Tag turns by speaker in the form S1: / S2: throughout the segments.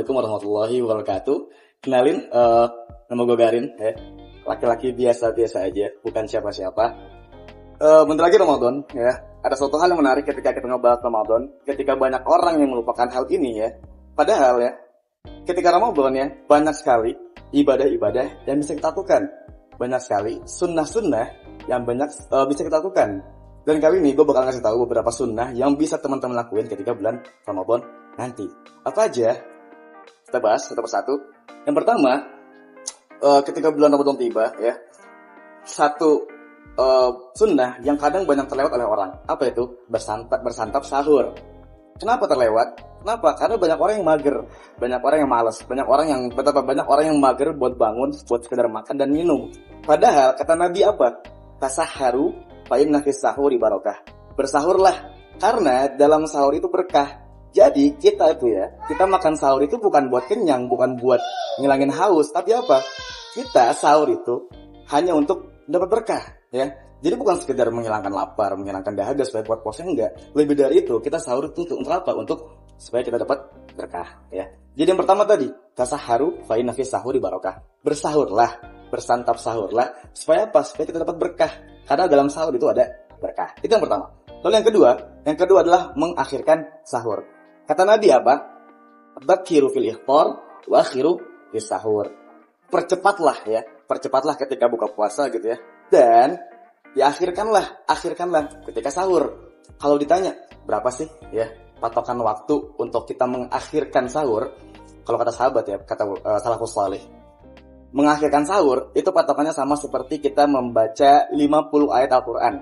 S1: Assalamualaikum warahmatullahi wabarakatuh. Kenalin, nama gue Garin, ya. Laki-laki biasa-biasa aja, bukan siapa-siapa. Bentar lagi Ramadan, ya. Ada suatu hal yang menarik ketika kita ngebahas Ramadan, ketika banyak orang yang melupakan hal ini, ya. Padahal, ya, ketika Ramadan, ya, banyak sekali ibadah-ibadah yang bisa kita lakukan. Banyak sekali sunnah-sunnah yang banyak bisa kita lakukan. Dan kali ini gue bakal ngasih tahu beberapa sunnah yang bisa teman-teman lakuin ketika bulan Ramadan nanti. Apa aja? Kita bahas satu persatu. Yang pertama, ketika bulan Ramadan tiba, ya, satu sunnah yang kadang banyak terlewat oleh orang. Apa itu? Bersantap sahur. Kenapa terlewat? Kenapa? Karena banyak orang yang mager, banyak orang yang malas, banyak orang yang mager buat bangun, buat sekedar makan dan minum. Padahal kata Nabi apa? Tasahharu fa inna fis sahuri barokah. Bersahurlah karena dalam sahur itu berkah. Jadi kita makan sahur itu bukan buat kenyang, bukan buat ngilangin haus, tapi apa? Kita sahur itu hanya untuk dapat berkah, ya. Jadi bukan sekedar menghilangkan lapar, menghilangkan dahaga supaya kuat puasa, enggak. Lebih dari itu, kita sahur itu untuk apa? Untuk supaya kita dapat berkah, ya. Jadi yang pertama tadi, tasahharu fa inna fis sahuri barokah. Bersahurlah, bersantap sahurlah supaya apa? Supaya kita dapat berkah. Karena dalam sahur itu ada berkah. Itu yang pertama. Lalu yang kedua adalah mengakhirkan sahur. Kata Nabi apa? Bakiru fil iftar wa akhiru fis sahur. Percepatlah ketika buka puasa gitu ya. Dan akhirkanlah ketika sahur. Kalau ditanya, berapa sih ya patokan waktu untuk kita mengakhirkan sahur? Kalau kata sahabat ya, kata salafus saleh, mengakhirkan sahur itu patokannya sama seperti kita membaca 50 ayat Al-Qur'an.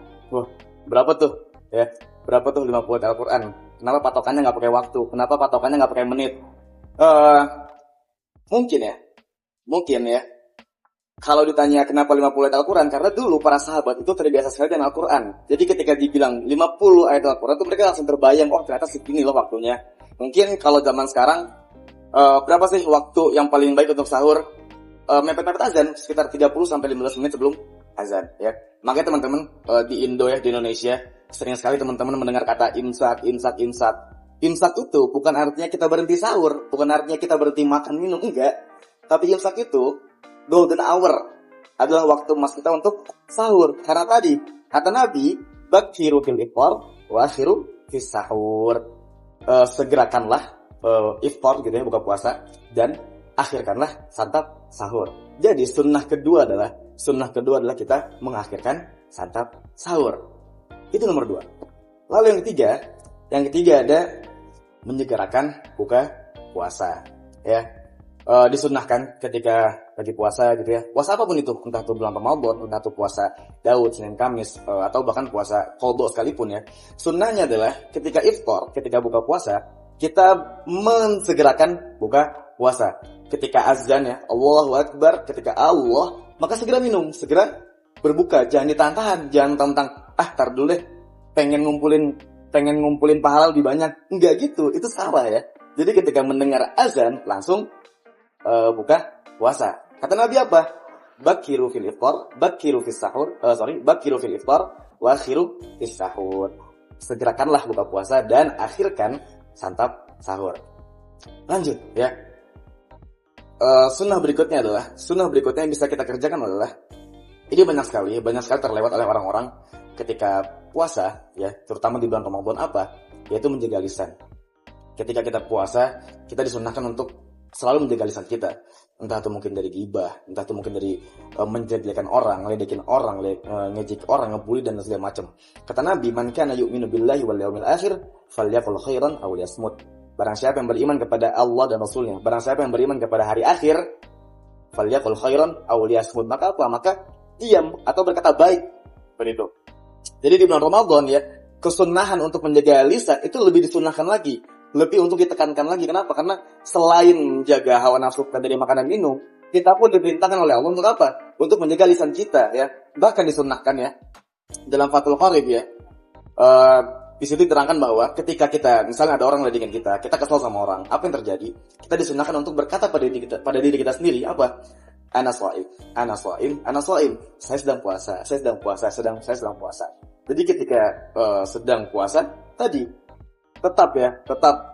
S1: Berapa tuh? Ya, berapa tuh 50 ayat Al-Qur'an? Kenapa patokannya nggak pakai waktu? Kenapa patokannya nggak pakai menit? Mungkin ya. Kalau ditanya kenapa 50 ayat Al-Quran, karena dulu para sahabat itu terbiasa sekali dengan Al-Quran. Jadi ketika dibilang 50 ayat Al-Quran itu mereka langsung terbayang, oh ternyata segini loh waktunya. Mungkin kalau zaman sekarang, berapa sih waktu yang paling baik untuk sahur? Mepet-mepet azan, sekitar 30-15 menit sebelum azan. Ya. Makanya teman-teman di Indonesia, sering sekali teman-teman mendengar kata imsak. Imsak itu bukan artinya kita berhenti sahur, bukan artinya kita berhenti makan minum, enggak. Tapi imsak itu golden hour adalah waktu emas kita untuk sahur. Karena tadi kata Nabi, bakiru fil iftar wa akhiru fis sahur. Segerakanlah iftar gitu ya, buka puasa, dan akhirkanlah santap sahur. Jadi sunnah kedua adalah kita mengakhirkan santap sahur. Itu nomor 2. Lalu yang ketiga ada menyegerakan buka puasa. Ya, disunnahkan ketika lagi puasa gitu ya. Puasa apapun itu, entah itu bulan Ramadan, entah itu puasa Daud, Senin, Kamis, atau bahkan puasa qadha sekalipun ya. Sunnahnya adalah ketika iftar, ketika buka puasa, kita mensegerakan buka puasa. Ketika azan ya, Allahu Akbar, ketika Allah, maka segera minum, segera berbuka, jangan ditahan-tahan, jangan tentang tar dulu deh, pengen ngumpulin pahala lebih banyak. Enggak gitu, itu salah ya. Jadi ketika mendengar azan langsung buka puasa. Kata Nabi apa? Bakiru fil iftar wa akhiru fis sahur. Segerakanlah buka puasa dan akhirkan santap sahur. Lanjut ya. Sunnah berikutnya yang bisa kita kerjakan adalah, ini banyak sekali terlewat oleh orang-orang ketika puasa ya, terutama di bulan Ramadan apa? Yaitu menjaga lisan. Ketika kita puasa, kita disunnahkan untuk selalu menjaga lisan kita. Entah itu mungkin dari ghibah, entah itu mungkin dari menjelekan orang, ngeledekin orang, ngejek orang, ngebully dan segala macam. Kata Nabi, "Man kana yu'minu billahi wal yawmil akhir falyaqul khairan aw liyasmut." Barang siapa yang beriman kepada Allah dan Rasulnya, barang siapa yang beriman kepada hari akhir, falyaqul khairan aw liyasmut. Maka apa? Maka diam atau berkata baik. Begitu. Jadi di bulan Ramadan ya, kesunahan untuk menjaga lisan itu lebih disunnahkan lagi, lebih untuk ditekankan lagi. Kenapa? Karena selain menjaga hawa nafsu kita dari makanan minum, kita pun diperintahkan oleh Allah untuk apa? Untuk menjaga lisan kita ya. Bahkan disunnahkan ya dalam Fathul Qarib ya. Di situ diterangkan bahwa ketika kita, misalnya ada orang ledekin kita kesal sama orang, apa yang terjadi? Kita disunnahkan untuk berkata pada diri kita sendiri apa? Ana shaim. Saya sedang puasa. Jadi ketika sedang puasa tadi tetap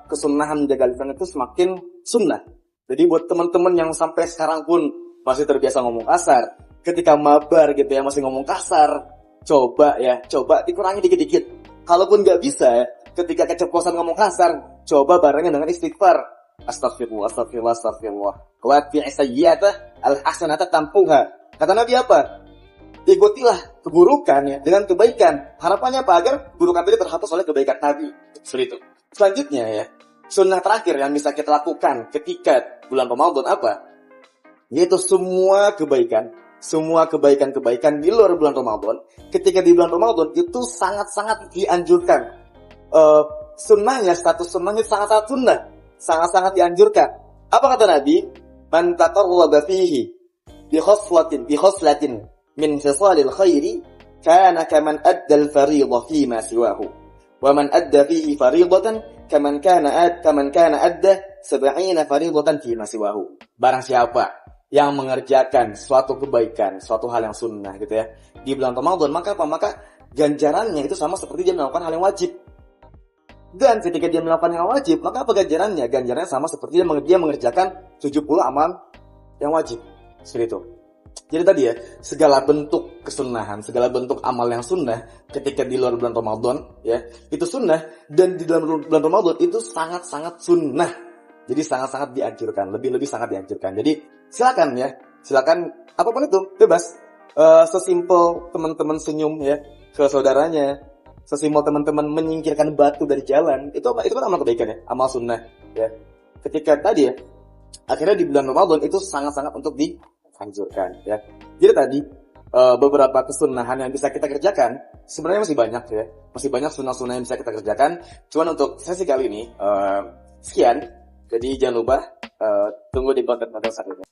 S1: kesunahan menjaga lisan itu semakin sunnah. Jadi buat teman-teman yang sampai sekarang pun masih terbiasa ngomong kasar, ketika mabar gitu ya masih ngomong kasar, coba dikurangi dikit-dikit. Kalaupun nggak bisa ya, ketika keceplosan ngomong kasar, coba barengnya dengan istighfar. Astagfirullah, astagfirullah, astagfirullah. Wa atbi'i sayyi'ata al-hasanata tampuha. Kata Nabi apa? Ikutilah keburukan ya dengan kebaikan. Harapannya apa? Agar keburukan tadi terhapus oleh kebaikan Nabi. Seperti itu. Selanjutnya ya, sunnah terakhir yang bisa kita lakukan ketika bulan Ramadan apa? Yaitu semua kebaikan di luar bulan Ramadan, ketika di bulan Ramadan itu sangat-sangat dianjurkan. Sunnahnya, status sunnahnya sangat-sangat sunnah, sangat-sangat dianjurkan. Apa kata Nabi? Man taqarraba fihi bi khoslatin min khisalil khairi kana kaman adda al-fariidah fi ma siwahu. Wa man adda fihi fariidatan kaman kana adda 70 fariidatan fi ma siwahu. Barang siapa yang mengerjakan suatu kebaikan, suatu hal yang sunnah gitu ya, di bulan Ramadan, maka apa? Maka ganjarannya itu sama seperti dia melakukan hal yang wajib. Dan ketika dia melakukan hal yang wajib, maka apa ganjarannya? Ganjarannya sama seperti dia mengerjakan 70 amal yang wajib. Seperti itu. Jadi tadi ya, segala bentuk kesunahan, segala bentuk amal yang sunnah ketika di luar bulan Ramadan ya, itu sunnah, dan di dalam bulan Ramadan itu sangat-sangat sunnah. Jadi sangat-sangat dianjurkan, lebih-lebih sangat dianjurkan. Jadi silakan apapun itu, bebas. Sesimpel teman-teman senyum ya ke saudaranya, sesimpel teman-teman menyingkirkan batu dari jalan, itu kan amal kebaikan ya, amal sunnah ya. Ketika tadi ya, akhirnya di bulan Ramadan itu sangat-sangat untuk dianjurkan ya. Jadi tadi beberapa kesunahan yang bisa kita kerjakan sebenarnya masih banyak ya, masih banyak sunnah-sunnah yang bisa kita kerjakan. Cuman untuk sesi kali ini sekian. Jadi jangan lupa tunggu di konten-konten selanjutnya.